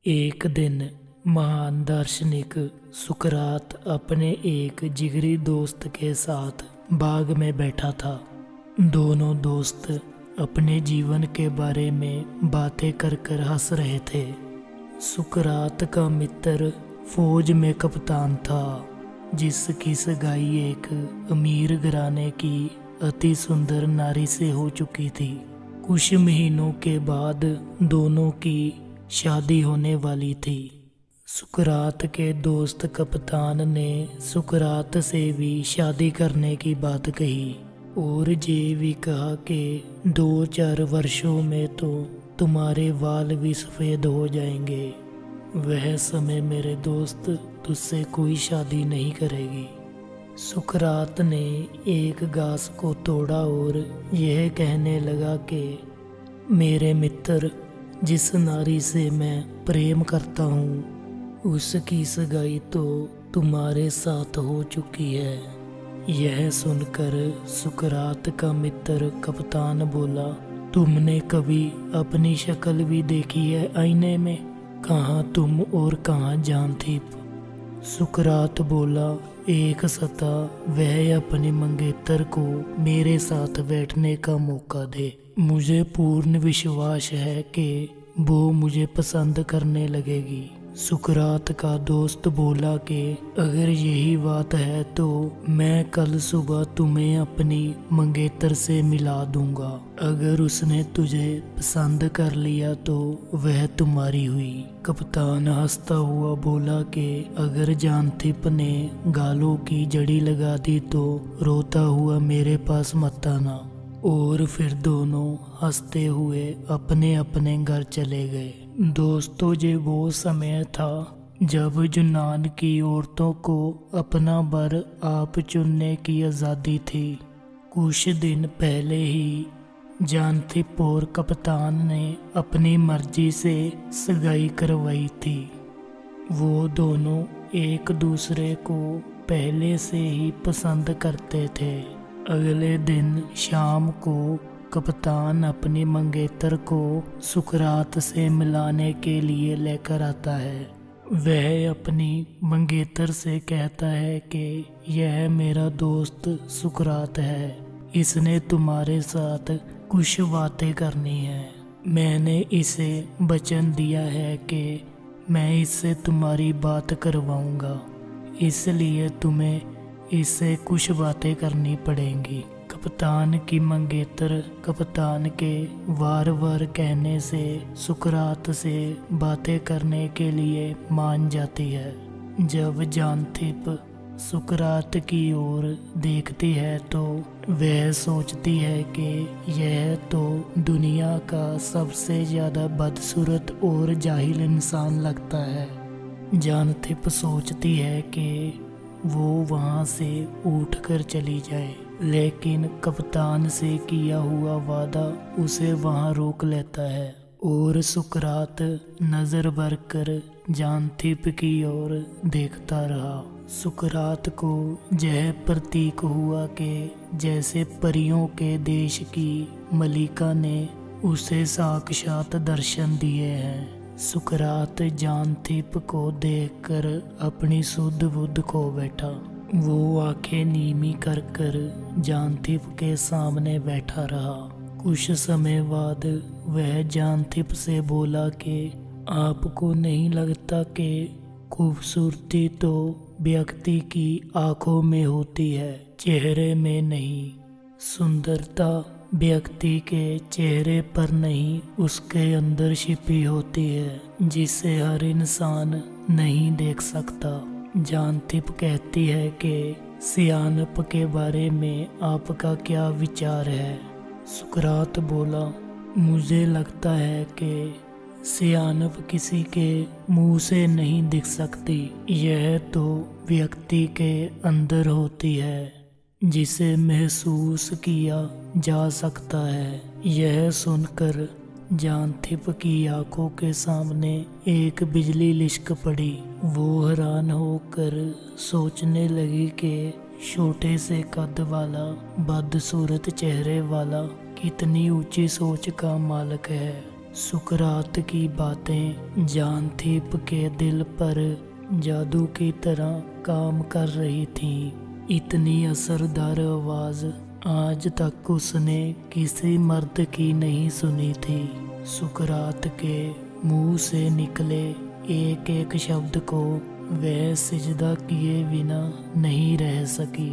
एक दिन महान दार्शनिक सुकरात अपने एक जिगरी दोस्त के साथ बाग में बैठा था। दोनों दोस्त अपने जीवन के बारे में बातें कर कर हंस रहे थे। सुकरात का मित्र फौज में कप्तान था, जिसकी सगाई एक अमीर घराने की अति सुंदर नारी से हो चुकी थी। कुछ महीनों के बाद दोनों की शादी होने वाली थी। सुकरात के दोस्त कप्तान ने सुकरात से भी शादी करने की बात कही और ये भी कहा कि 2-4 वर्षों में तो तुम्हारे बाल भी सफ़ेद हो जाएंगे। वह समय मेरे दोस्त तुझसे कोई शादी नहीं करेगी। सुकरात ने एक घास को तोड़ा और यह कहने लगा कि मेरे मित्र, जिस नारी से मैं प्रेम करता हूँ उसकी सगाई तो तुम्हारे साथ हो चुकी है। यह सुनकर सुकरात का मित्र कप्तान बोला, तुमने कभी अपनी शक्ल भी देखी है आईने में? कहाँ तुम और कहाँ जान थी? सुकरात बोला, एक सता वह अपने मंगेतर को मेरे साथ बैठने का मौका दे। मुझे पूर्ण विश्वास है कि वो मुझे पसंद करने लगेगी। सुकरात का दोस्त बोला कि अगर यही बात है तो मैं कल सुबह तुम्हें अपनी मंगेतर से मिला दूंगा। अगर उसने तुझे पसंद कर लिया तो वह तुम्हारी हुई। कप्तान हंसता हुआ बोला कि अगर जानथिप ने गालों की जड़ी लगा दी तो रोता हुआ मेरे पास मत आना। और फिर दोनों हंसते हुए अपने अपने घर चले गए। दोस्तों, ये वो समय था जब यूनान की औरतों को अपना बर आप चुनने की आज़ादी थी। कुछ दिन पहले ही जानथिप और कप्तान ने अपनी मर्जी से सगाई करवाई थी। वो दोनों एक दूसरे को पहले से ही पसंद करते थे। अगले दिन शाम को कप्तान अपनी मंगेतर को सुकरात से मिलाने के लिए लेकर आता है। वह अपनी मंगेतर से कहता है कि यह मेरा दोस्त सुकरात है, इसने तुम्हारे साथ कुछ बातें करनी है। मैंने इसे वचन दिया है कि मैं इससे तुम्हारी बात करवाऊंगा, इसलिए तुम्हें इससे कुछ बातें करनी पड़ेंगी। कप्तान की मंगेतर कप्तान के बार बार कहने से सुकरात से बातें करने के लिए मान जाती है। जब जानथिप सुकरात की ओर देखती है तो वह सोचती है कि यह तो दुनिया का सबसे ज़्यादा बदसूरत और जाहिल इंसान लगता है। जानथिप सोचती है कि वो वहाँ से उठकर चली जाए, लेकिन कप्तान से किया हुआ वादा उसे वहाँ रोक लेता है और सुकरात नज़र भर कर जानथिप की ओर देखता रहा। सुकरात को यह प्रतीक हुआ कि जैसे परियों के देश की मलिका ने उसे साक्षात दर्शन दिए हैं। सुकरात जानथिप को देखकर अपनी सुध बुध खो बैठा। वो आंखें नीमी कर कर जानथिप के सामने बैठा रहा। कुछ समय बाद वह जानथिप से बोला कि आपको नहीं लगता कि खूबसूरती तो व्यक्ति की आंखों में होती है, चेहरे में नहीं? सुंदरता व्यक्ति के चेहरे पर नहीं, उसके अंदर छिपी होती है, जिसे हर इंसान नहीं देख सकता। जानथिप कहती है कि सियानप के बारे में आपका क्या विचार है? सुकरात बोला, मुझे लगता है कि सियानप किसी के मुंह से नहीं दिख सकती, यह तो व्यक्ति के अंदर होती है, जिसे महसूस किया जा सकता है। यह सुनकर जानथिप की आंखों के सामने एक बिजली लिश्क पड़ी। वो हैरान होकर सोचने लगी कि छोटे से कद वाला बदसूरत चेहरे वाला कितनी ऊंची सोच का मालिक है। सुकरात की बातें जानथीप के दिल पर जादू की तरह काम कर रही थीं। इतनी असरदार आवाज आज तक उसने किसी मर्द की नहीं सुनी थी। सुकरात के मुंह से निकले एक एक शब्द को वह सिजदा किए बिना नहीं रह सकी।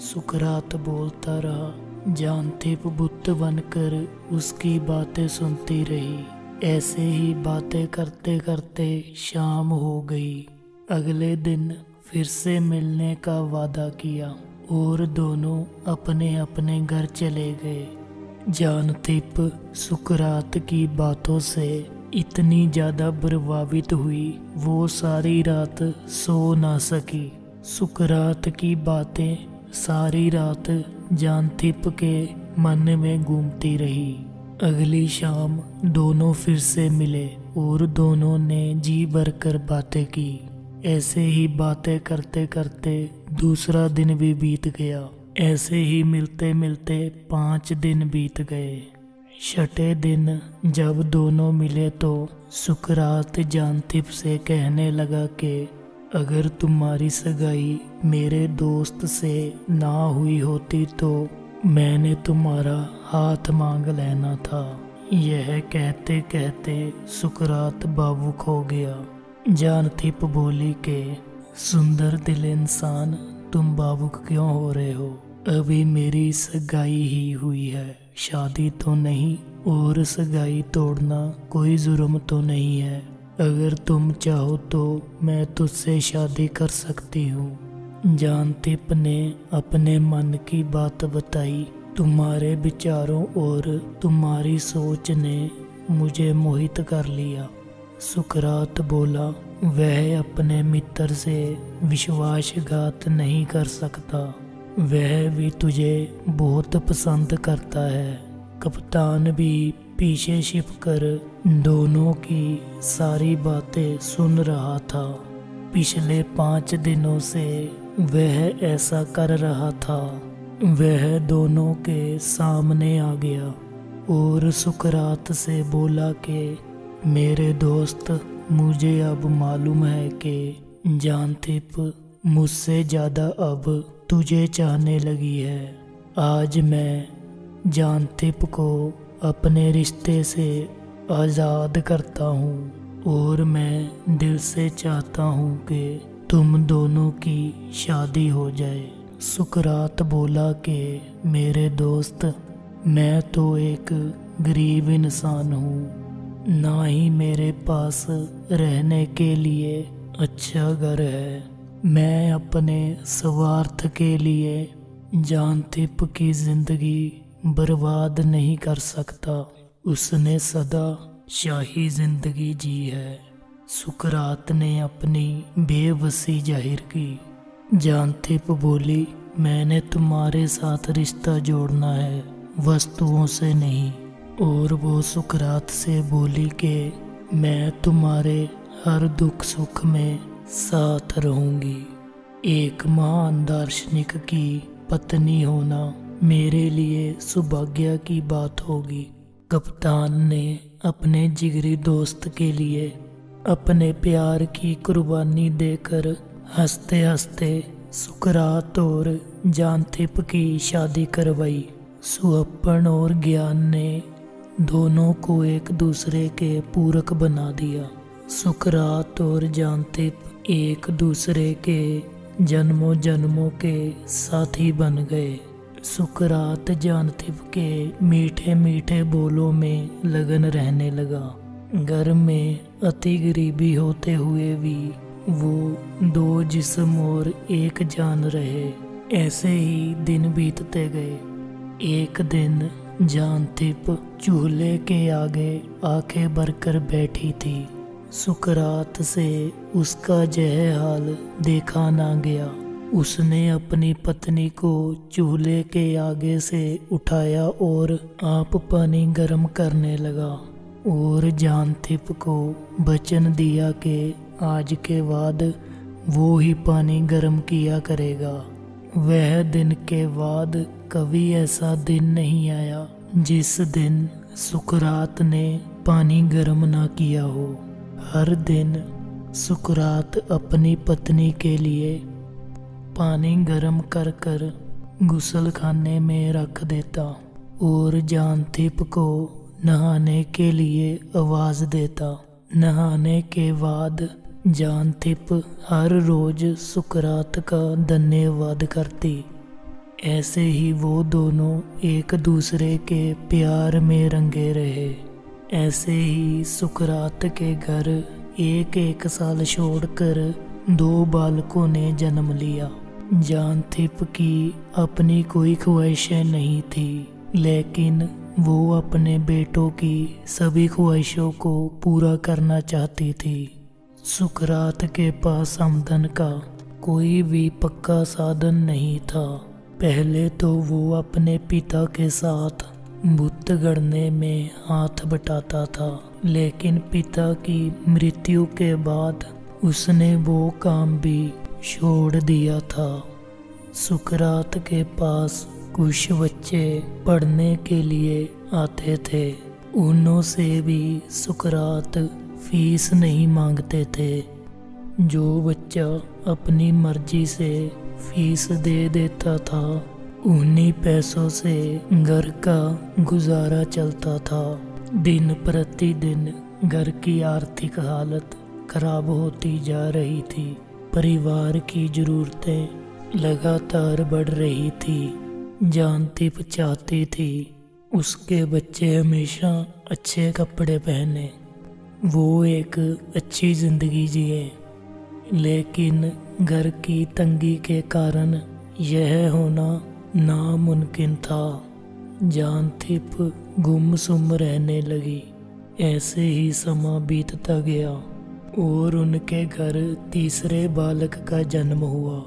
सुकरात बोलता रहा। जानथीप बुत बनकर उसकी बातें सुनती रही। ऐसे ही बातें करते करते शाम हो गई। अगले दिन फिर से मिलने का वादा किया और दोनों अपने अपने घर चले गए। जानथीप सुकरात की बातों से इतनी ज्यादा प्रभावित हुई वो सारी रात सो ना सकी। सुकरात की बातें सारी रात जानथीप के मन में घूमती रही। अगली शाम दोनों फिर से मिले और दोनों ने जी भरकर बातें की। ऐसे ही बातें करते करते दूसरा दिन भी बीत गया। ऐसे ही मिलते मिलते 5 दिन बीत गए। छठे दिन जब दोनों मिले तो सुकरात जानथीप से कहने लगा कि अगर तुम्हारी सगाई मेरे दोस्त से ना हुई होती तो मैंने तुम्हारा हाथ मांग लेना था। यह कहते कहते सुकरात भावुक हो गया। जानथीप बोली कि सुंदर दिल इंसान, तुम भावुक क्यों हो रहे हो? अभी मेरी सगाई ही हुई है, शादी तो नहीं, और सगाई तोड़ना कोई जुर्म तो नहीं है। अगर तुम चाहो तो मैं तुझसे शादी कर सकती हूँ। जानथीप ने अपने मन की बात बताई। तुम्हारे विचारों और तुम्हारी सोच ने मुझे मोहित कर लिया। सुकरात बोला, वह अपने मित्र से विश्वासघात नहीं कर सकता। वह भी तुझे बहुत पसंद करता है। कप्तान भी पीछे छिपकर दोनों की सारी बातें सुन रहा था। पिछले 5 दिनों से वह ऐसा कर रहा था। वह दोनों के सामने आ गया और सुकरात से बोला कि मेरे दोस्त, मुझे अब मालूम है कि जानथीप मुझसे ज़्यादा अब तुझे चाहने लगी है। आज मैं जानथीप को अपने रिश्ते से आज़ाद करता हूँ और मैं दिल से चाहता हूँ कि तुम दोनों की शादी हो जाए। सुकरात बोला कि मेरे दोस्त, मैं तो एक गरीब इंसान हूँ, ना ही मेरे पास रहने के लिए अच्छा घर है। मैं अपने स्वार्थ के लिए जानथीप की जिंदगी बर्बाद नहीं कर सकता। उसने सदा शाही जिंदगी जी है। सुकरात ने अपनी बेबसी जाहिर की। जानथीप बोली, मैंने तुम्हारे साथ रिश्ता जोड़ना है, वस्तुओं से नहीं। और वो सुकरात से बोली कि मैं तुम्हारे हर दुख सुख में साथ रहूंगी। एक महान दार्शनिक की पत्नी होना मेरे लिए सौभाग्य की बात होगी। कप्तान ने अपने जिगरी दोस्त के लिए अपने प्यार की कुर्बानी देकर हंसते हंसते सुकरात और जानथीप की शादी करवाई। सुअप्पन और ज्ञान ने दोनों को एक दूसरे के पूरक बना दिया। सुकरात और जानथीप एक दूसरे के जन्मों जन्मों के साथी बन गए। सुकरात जानथीप के मीठे मीठे बोलों में लगन रहने लगा। घर में अति गरीबी होते हुए भी वो 2 जिस्म और एक जान रहे। ऐसे ही दिन बीतते गए। एक दिन जानथीप चूल्हे के आगे आंखें भरकर बैठी थी। सुकरात से उसका यह हाल देखा ना गया। उसने अपनी पत्नी को चूल्हे के आगे से उठाया और आप पानी गर्म करने लगा और जानथीप को वचन दिया कि आज के बाद वो ही पानी गर्म किया करेगा। वह दिन के बाद कभी ऐसा दिन नहीं आया जिस दिन सुकरात ने पानी गर्म ना किया हो। हर दिन सुकरात अपनी पत्नी के लिए पानी गर्म कर कर गुसल खाने में रख देता और जानथिप को नहाने के लिए आवाज देता। नहाने के बाद जानथिप हर रोज सुकरात का धन्यवाद करती। ऐसे ही वो दोनों एक दूसरे के प्यार में रंगे रहे। ऐसे ही सुकरात के घर एक एक साल छोड़कर 2 बालकों ने जन्म लिया। जानथिप की अपनी कोई ख्वाहिशें नहीं थी, लेकिन वो अपने बेटों की सभी ख्वाहिशों को पूरा करना चाहती थी। सुकरात के पास आमदन का कोई भी पक्का साधन नहीं था। पहले तो वो अपने पिता के साथ बुत गढ़ने में हाथ बटाता था, लेकिन पिता की मृत्यु के बाद उसने वो काम भी छोड़ दिया था। सुकरात के पास कुछ बच्चे पढ़ने के लिए आते थे। उनों से भी सुकरात फीस नहीं मांगते थे। जो बच्चा अपनी मर्जी से फीस दे देता था, उन्हीं पैसों से घर का गुजारा चलता था। दिन प्रतिदिन घर की आर्थिक हालत खराब होती जा रही थी। परिवार की जरूरतें लगातार बढ़ रही थी। जानथिप चाहती थी उसके बच्चे हमेशा अच्छे कपड़े पहने, वो एक अच्छी जिंदगी जिए, लेकिन घर की तंगी के कारण यह होना नामुमकिन था। जानथिप गुमसुम रहने लगी। ऐसे ही समा बीतता गया और उनके घर तीसरे बालक का जन्म हुआ।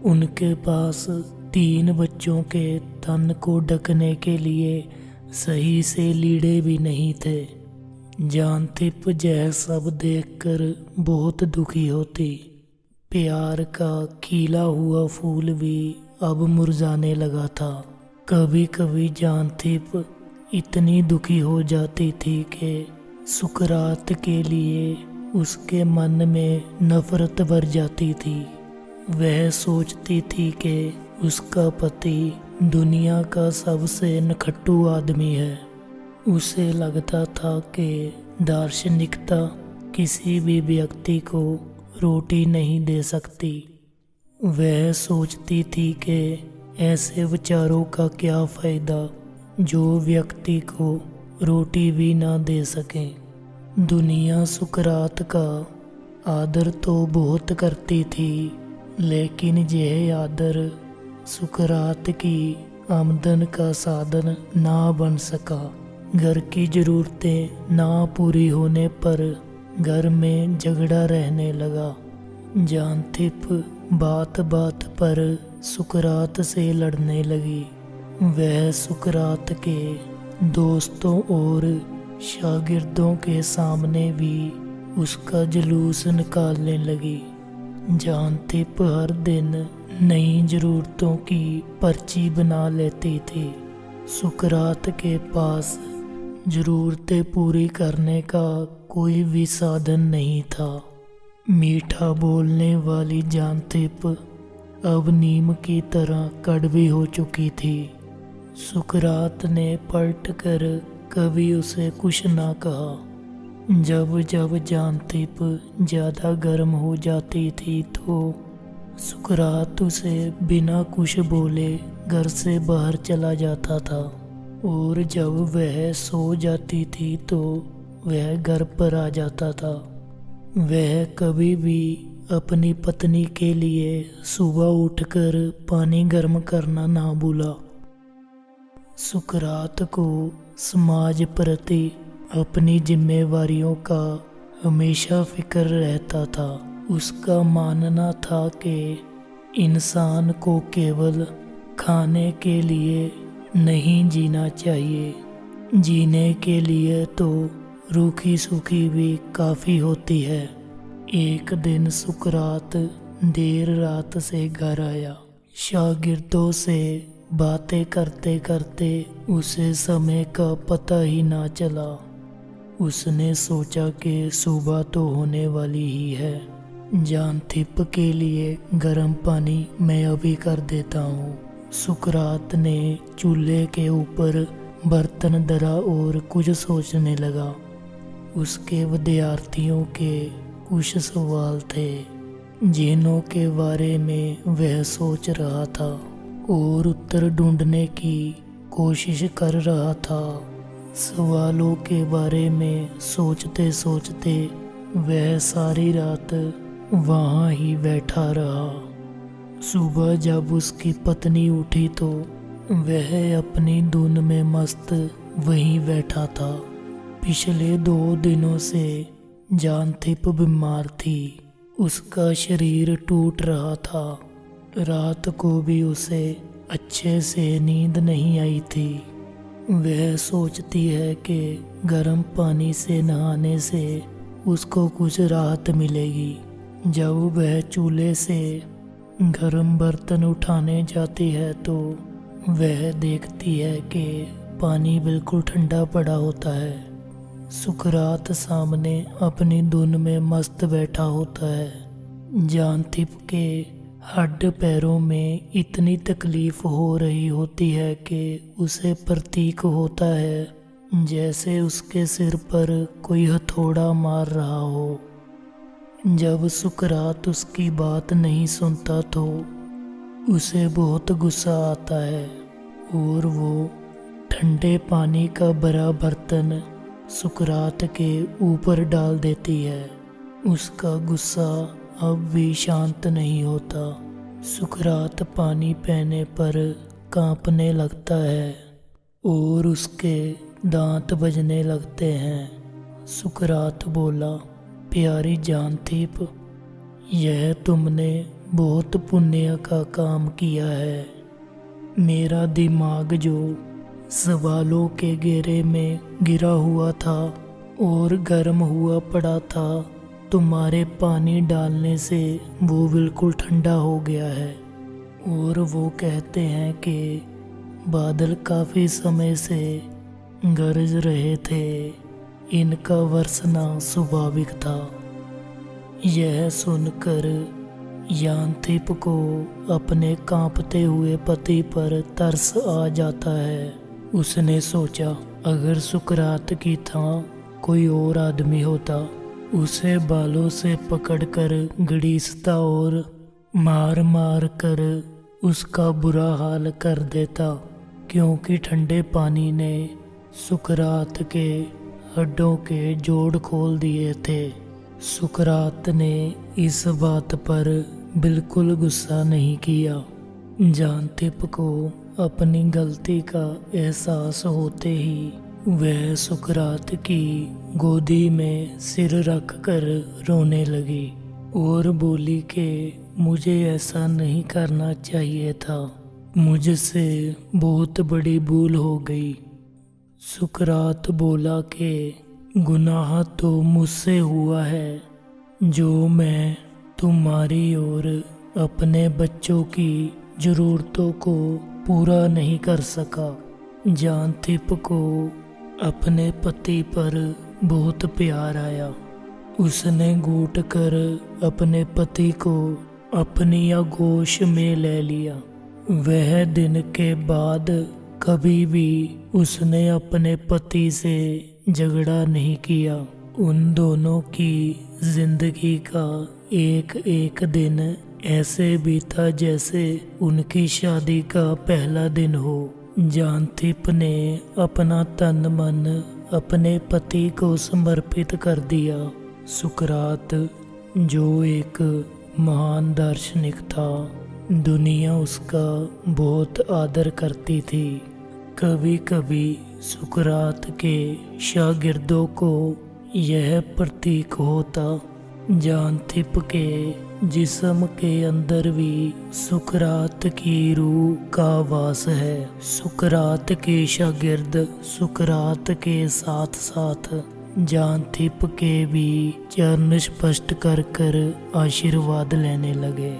उनके पास 3 बच्चों के तन को ढकने के लिए सही से लीड़े भी नहीं थे। जानथिप यह सब देखकर बहुत दुखी होती। प्यार का खिला हुआ फूल भी अब मुरझाने लगा था। कभी कभी जानथिप इतनी दुखी हो जाती थी कि सुकरात के लिए उसके मन में नफरत भर जाती थी। वह सोचती थी कि उसका पति दुनिया का सबसे नखट्टू आदमी है। उसे लगता था कि दार्शनिकता किसी भी व्यक्ति को रोटी नहीं दे सकती। वह सोचती थी कि ऐसे विचारों का क्या फ़ायदा जो व्यक्ति को रोटी भी ना दे सकें। दुनिया सुकरात का आदर तो बहुत करती थी, लेकिन यह आदर सुकरात की आमदन का साधन ना बन सका। घर की ज़रूरतें ना पूरी होने पर घर में झगड़ा रहने लगा। जानथिप बात बात पर सुकरात से लड़ने लगी। वह सुकरात के दोस्तों और शागिर्दों के सामने भी उसका जुलूस निकालने लगी। जानथिप हर दिन नई ज़रूरतों की पर्ची बना लेती थी। सुकरात के पास ज़रूरतें पूरी करने का कोई भी साधन नहीं था। मीठा बोलने वाली जानथिप अब नीम की तरह कड़वी हो चुकी थी। सुकरात ने पलट कर कभी उसे कुछ ना कहा। जब जब जानथिप ज़्यादा गर्म हो जाती थी तो सुकरात उसे बिना कुछ बोले घर से बाहर चला जाता था, और जब वह सो जाती थी तो वह घर पर आ जाता था। वह कभी भी अपनी पत्नी के लिए सुबह उठकर पानी गर्म करना ना भूला। सुकरात को समाज प्रति अपनी जिम्मेवारियों का हमेशा फिक्र रहता था। उसका मानना था कि इंसान को केवल खाने के लिए नहीं जीना चाहिए, जीने के लिए तो रूखी सूखी भी काफ़ी होती है। एक दिन सुकरात देर रात से घर आया। शागिर्दों से बातें करते करते उसे समय का पता ही ना चला। उसने सोचा कि सुबह तो होने वाली ही है, जांथिप के लिए गर्म पानी मैं अभी कर देता हूँ। सुकरात ने चूल्हे के ऊपर बर्तन धरा और कुछ सोचने लगा। उसके विद्यार्थियों के कुछ सवाल थे जिन्हों के बारे में वह सोच रहा था और उत्तर ढूंढने की कोशिश कर रहा था। सवालों के बारे में सोचते सोचते वह सारी रात वहाँ ही बैठा रहा। सुबह जब उसकी पत्नी उठी तो वह अपनी धुन में मस्त वहीं बैठा था। पिछले 2 दिनों से जांथिप बीमार थी। उसका शरीर टूट रहा था। रात को भी उसे अच्छे से नींद नहीं आई थी। वह सोचती है कि गर्म पानी से नहाने से उसको कुछ राहत मिलेगी। जब वह चूल्हे से गर्म बर्तन उठाने जाती है तो वह देखती है कि पानी बिल्कुल ठंडा पड़ा होता है। सुकरात सामने अपनी धुन में मस्त बैठा होता है। जांथिप के हड्ड पैरों में इतनी तकलीफ हो रही होती है कि उसे प्रतीक होता है जैसे उसके सिर पर कोई हथौड़ा मार रहा हो। जब सुकरात उसकी बात नहीं सुनता तो उसे बहुत गुस्सा आता है और वो ठंडे पानी का भरा बर्तन सुकरात के ऊपर डाल देती है। उसका गुस्सा अब भी शांत नहीं होता। सुकरात पानी पीने पर कांपने लगता है और उसके दांत बजने लगते हैं। सुकरात बोला, प्यारी जांथिप, यह तुमने बहुत पुण्य का काम किया है। मेरा दिमाग जो सवालों के घेरे में गिरा हुआ था और गर्म हुआ पड़ा था, तुम्हारे पानी डालने से वो बिल्कुल ठंडा हो गया है। और वो कहते हैं कि बादल काफ़ी समय से गरज रहे थे। इनका बरसना स्वाभाविक था। यह सुनकर जांथिप को अपने कांपते हुए पति पर तरस आ जाता है। उसने सोचा, अगर सुकरात की था कोई और आदमी होता, उसे बालों से पकड़कर घड़ीसता और मार मार कर उसका बुरा हाल कर देता, क्योंकि ठंडे पानी ने सुकरात के हड्डों के जोड़ खोल दिए थे। सुकरात ने इस बात पर बिल्कुल गुस्सा नहीं किया। जांथिप को अपनी गलती का एहसास होते ही वह सुकरात की गोदी में सिर रख कर रोने लगी और बोली कि मुझे ऐसा नहीं करना चाहिए था, मुझसे बहुत बड़ी भूल हो गई। सुकरात बोला कि गुनाह तो मुझसे हुआ है जो मैं तुम्हारी और अपने बच्चों की ज़रूरतों को पूरा नहीं कर सका। जांथिप को अपने पति पर बहुत प्यार आया। उसने घूट कर अपने पति को अपनी आगोश में ले लिया। वह दिन के बाद कभी भी उसने अपने पति से झगड़ा नहीं किया। उन दोनों की जिंदगी का एक एक दिन ऐसे बीता जैसे उनकी शादी का पहला दिन हो। जांथिप ने अपना तन मन अपने पति को समर्पित कर दिया। सुकरात जो एक महान दार्शनिक था, दुनिया उसका बहुत आदर करती थी। कभी कभी सुकरात के शागिर्दों को यह प्रतीक होता जांथिप के जिस्म के अंदर भी सुकरात की रूह का वास है। सुकरात के शागिर्द सुकरात के साथ साथ जांथिप के भी चरण स्पष्ट कर कर आशीर्वाद लेने लगे।